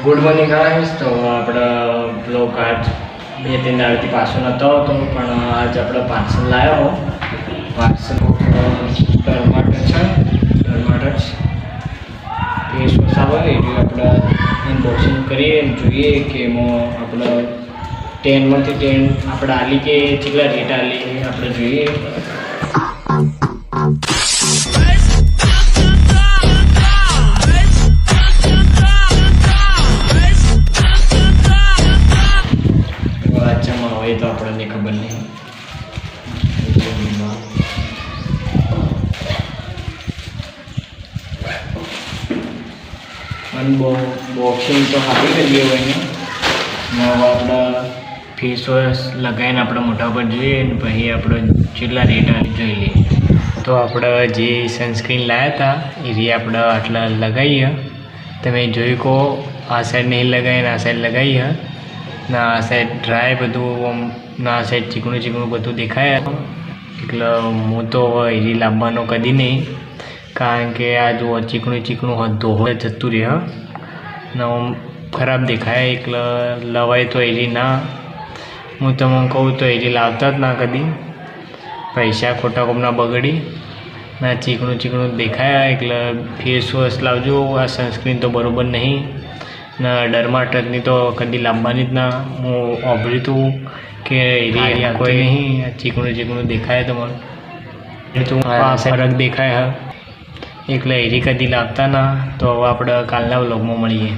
Good morning guys. તો આપણે blog આજ 2-3 દાડાથી પાછો નહોતો આવતો, પણ આજ આપણે પાર્સલ લાવ્યો। પાર્સલ ટમાટર છે, ટમાટર ફેસ વોશ આવે એટલે આપણે અનબોક્સિંગ કરીએ, જોઈએ કે એમાં આપણે 10માંથી 10 આપણે આલી કે કેટલા રેટ આલી આપણે જોઈએ। तो આપણને ખબર નહીં અનબોક્સિંગ તો આપી કરીએ હોય ને। હવે આપણે ફેસ વોશ લગાવીને આપણે મોઢા પર જોઈએ ને પછી આપણે કેટલા રેટ જોઈ લઈએ। તો આપણે જે સનસ્ક્રીન લાવ્યા હતા એ આપણે આટલા લગાવીએ। તમે જોઈ કહો, આ સાઈડ નહીં લગાવીને આ સાઈડ લગાવીએ ના, આ સાઈડ ડ્રાય બધું, ના આ સાઈડ ચીકણું ચીકણું બધું દેખાય। એટલે હું તો એરી લાવવાનો કદી નહીં, કારણ કે આ જો ચીકણું ચીકણું ધોવે જતું રહે ને ખરાબ દેખાય, એટલે લવાય તો એરી ના। હું તમને કહું તો એરી લાવતા જ ના કદી, પૈસા ખોટા કોમના બગડી ના, ચીકણું ચીકણું દેખાય। એટલે ફેસ વોશ લાવજો, આ સનસ્ક્રીન તો બરાબર નહીં ના, ડર્માટરની તો કદી લાવવાની જ ના। હું સાંભળ્યું હતું કે એરી કોઈ નહીં, ચીકણું ચીકણું દેખાય તમારું, તો આ ફરક દેખાય એટલે એરી કદી લાવતા ના। તો હવે આપણે કાલના વ્લોગમાં મળીએ।